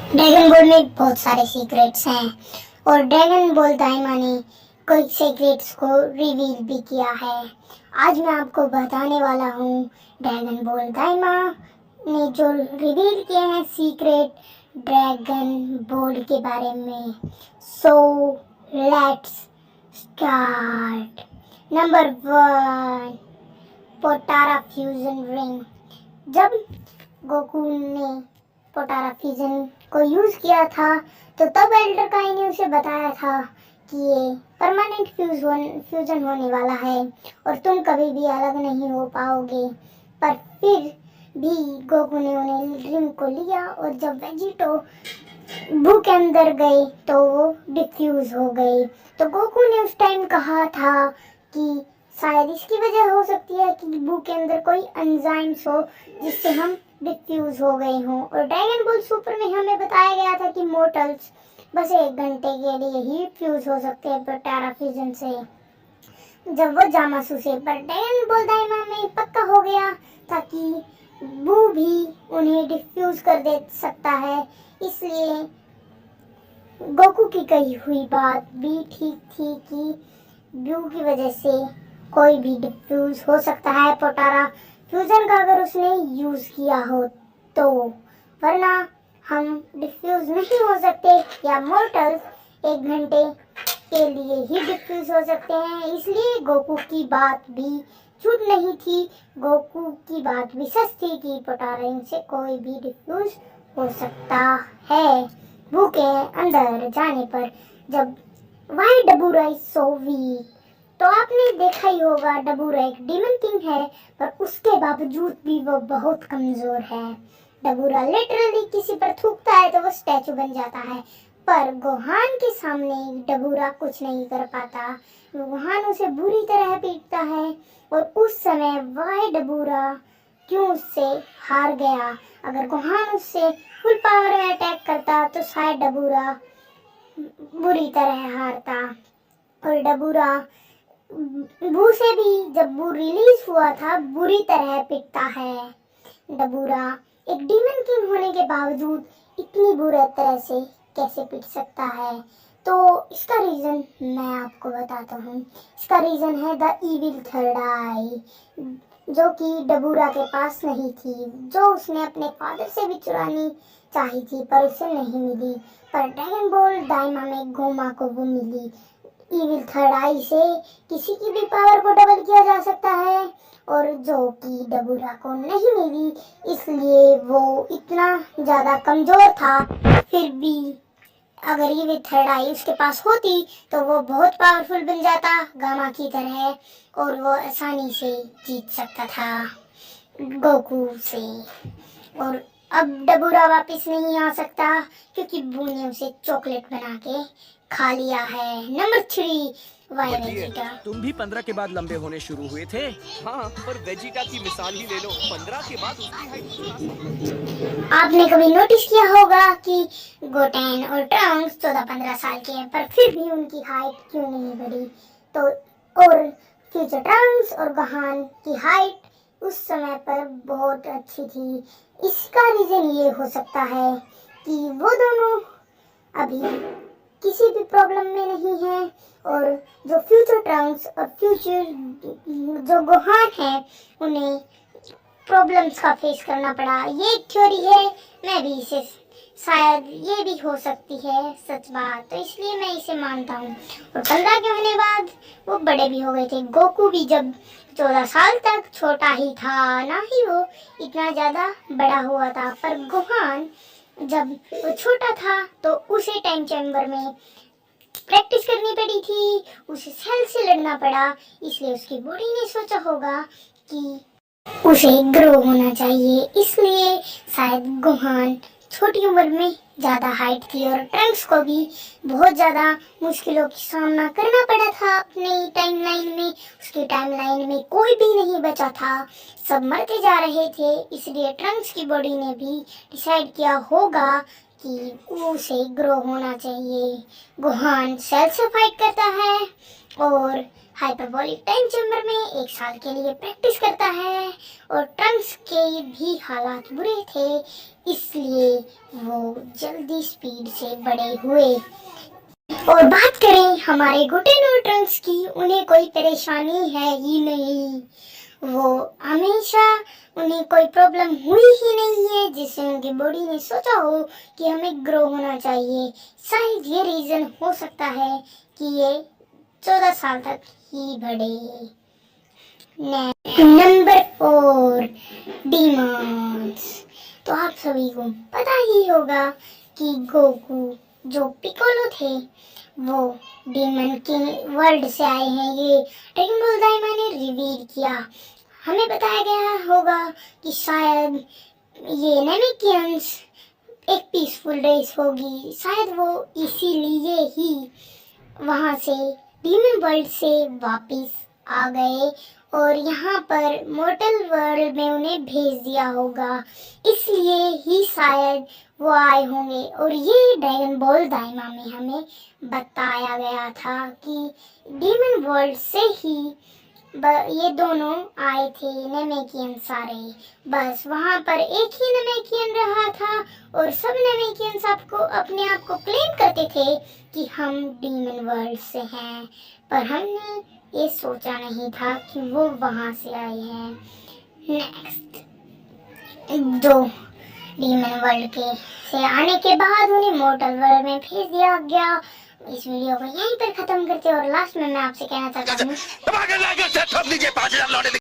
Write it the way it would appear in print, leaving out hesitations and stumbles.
Dragon ball में बहुत सारे सीक्रेट्स हैं और ड्रैगन बॉल दाइमा ने कुछ सीक्रेट्स को रिवील भी किया है। आज मैं आपको बताने वाला हूँ ड्रैगन बॉल दाइमा ने जो रिवील किए हैं सीक्रेट ड्रैगन बॉल के बारे में। So let's start. Number 1, पोटारा fusion ring. जब गोकू ने पोटारा फ्यूजन को यूज किया था तो तब एल्डर काई ने उसे बताया था कि ये परमानेंट फ्यूजन होने वाला है और तुम कभी भी अलग नहीं हो पाओगे। पर फिर भी गोकू ने उन्हें रिंग को लिया और जब वेजिटो बू के अंदर गए तो वो डिफ्यूज हो गए। तो गोकू ने उस टाइम कहा था कि शायद इसकी वजह हो सकती है कि बू के अंदर कोई एंजाइम्स हो जिससे हम डिफ्यूज हो गए हों। और ड्रैगन बॉल सुपर में हमें बताया गया था कि मोर्टल्स बस 1 घंटे के लिए ही फ्यूज हो सकते हैं पोटारा फ्यूजन से जब वो जामासू से। पर ड्रैगन बॉल दाइमा में पक्का हो गया था कि बू भी उन्हें डिफ्यूज कर दे सकता है, इसलिए गोकू की कही हुई बात भी ठीक थी कि ब्लू की वजह से कोई भी डिफ्यूज हो सकता है पोटारा फ्यूजन का अगर उसने यूज किया हो तो, वरना हम डिफ्यूज नहीं हो सकते या मोर्टल्स 1 घंटे के लिए ही डिफ्यूज हो सकते हैं। इसलिए गोकू की बात भी झूठ नहीं थी, गोकू की बात भी सच थी कि पोटारा से कोई भी डिफ्यूज हो सकता है बू के अंदर जाने पर। जब वाई डबूरा इज सो वीक, तो आपने देखा ही होगा डबूरा एक डीमन किंग है पर उसके बावजूद भी वो बहुत कमजोर है। डबूरा लिटरली किसी पर थूकता है तो वो स्टैचू बन जाता है, पर गोहान के सामने डबूरा कुछ नहीं कर पाता। गोहान उसे बुरी तरह पीटता है और उस समय वाई डबूरा क्यों उससे हार गया। अगर गोहान उससे फुल पावर में अटैक करता तो शायद डबूरा बुरी तरह हारता। और डबूरा बू से भी जब बू रिलीज हुआ था बुरी तरह पिटता है। डबूरा एक डीमन किंग होने के बावजूद इतनी बुरी तरह से कैसे पिट सकता है? तो इसका रीजन मैं आपको बताता हूँ। इसका रीजन है द इविल थर्ड आई, जो कि डबूरा के पास नहीं थी, जो उसने अपने फादर से भी चुरानी चाही थी पर उसे नहीं मिली। पर ड्रैगन बॉल दाइमा में गोमा को वो मिली। इविल थर्ड आई से किसी की भी पावर को डबल किया जा सकता है और जो कि डबूरा को नहीं मिली, इसलिए वो इतना ज़्यादा कमज़ोर था। फिर भी अगर इविल थर्ड आई उसके पास होती तो वो बहुत पावरफुल बन जाता गामा की तरह और वो आसानी से जीत सकता था गोकू से। और अब डबूरा वापस नहीं आ सकता क्योंकि बू ने उसे चॉकलेट बना के खा लिया है। नंबर 3, वाई वेजिटा। तुम भी 15 के बाद लंबे होने शुरू हुए थे। हाँ, पर वेजिटा की मिसाल ही ले लो, 15 के बाद उसकी हाइट। आपने कभी नोटिस किया होगा कि गोटेन और ट्रंक्स 14-15 साल के हैं पर फिर भी उनकी हाइट क्यों नहीं बढ़ी? तो और फ्यूचर ट्रंक्स और गोहान की हाइट उस समय पर बहुत अच्छी थी। इसका रीजन ये हो सकता है कि वो दोनों अभी किसी भी प्रॉब्लम में नहीं है और जो फ्यूचर ट्रंक्स और फ्यूचर जो गोहान है उन्हें प्रॉब्लम्स का फेस करना पड़ा। ये एक थ्योरी है, मैं भी इसे शायद ये भी हो सकती है सच बात, तो इसलिए मैं इसे मानता हूँ। और 15 के होने बाद वो बड़े भी हो गए थे। गोकू भी जब 14 साल तक छोटा ही था, ना ही वो इतना ज़्यादा बड़ा हुआ था। पर गोहान जब वो छोटा था तो उसे टाइम चैम्बर में प्रैक्टिस करनी पड़ी थी, उसे सेल से लड़ना पड़ा, इसलिए उसकी बॉडी ने सोचा होगा कि उसे ग्रो होना चाहिए, इसलिए शायद गोहान छोटी उम्र में ज़्यादा हाइट थी। और ट्रंक्स को भी बहुत ज़्यादा मुश्किलों की सामना करना पड़ा था अपनी टाइमलाइन में। उसकी टाइमलाइन में कोई भी नहीं बचा था, सब मरते जा रहे थे, इसलिए ट्रंक्स की बॉडी ने भी डिसाइड किया होगा कि उसे ग्रो होना चाहिए। गोहान सेल से फाइट करता है और हाइपरबोलिक टाइम चेम्बर में 1 साल के लिए प्रैक्टिस करता है और ट्रंक्स के भी हालात बुरे थे, इसलिए वो जल्दी स्पीड से बड़े हुए। और बात करें हमारे गुटेन और ट्रंक्स की, उन्हें कोई परेशानी है ही नहीं। वो हमेशा उन्हें कोई प्रॉब्लम हुई ही नहीं है जिससे उनकी बॉडी ने सोचा हो कि हमें ग्रो होना चाहिए। शायद ये रीजन हो सकता है कि ये 14 साल तक ही बढ़े। Number 4, demons. तो आप सभी को पता ही होगा कि गोकू जो पिकोलो थे वो डीमन के वर्ल्ड से आए हैं। ये ड्रैगन बॉल दाइमा ने रिवील किया। हमें बताया गया होगा कि शायद ये नेमेकियंस एक पीसफुल रेस होगी, शायद वो इसीलिए ही वहां से डीमन वर्ल्ड से वापिस आ गए और यहाँ पर मॉर्टल वर्ल्ड में उन्हें भेज दिया होगा, इसलिए ही शायद वो आए होंगे। और ये ड्रैगन बॉल दाइमा में हमें बताया गया था कि डीमन वर्ल्ड से ही ये दोनों आए थे, नेमेकियन सारे। बस वहाँ पर एक ही नेमेकियन रहा था और सब नेमेकियंस आपको अपने आप को क्लेम करते थे कि हम डीमन वर्ल्ड से हैं, पर हमने ये सोचा नहीं था कि वो वहाँ से आए हैं। नेक्स्ट, जो डीमन वर्ल्ड के से आने के बाद उन्हें मॉर्टल वर्ल्ड में भेज दिया गया। इस वीडियो को यहीं पर खत्म करते हैं और लास्ट में मैं आपसे कहना चाहता हूँ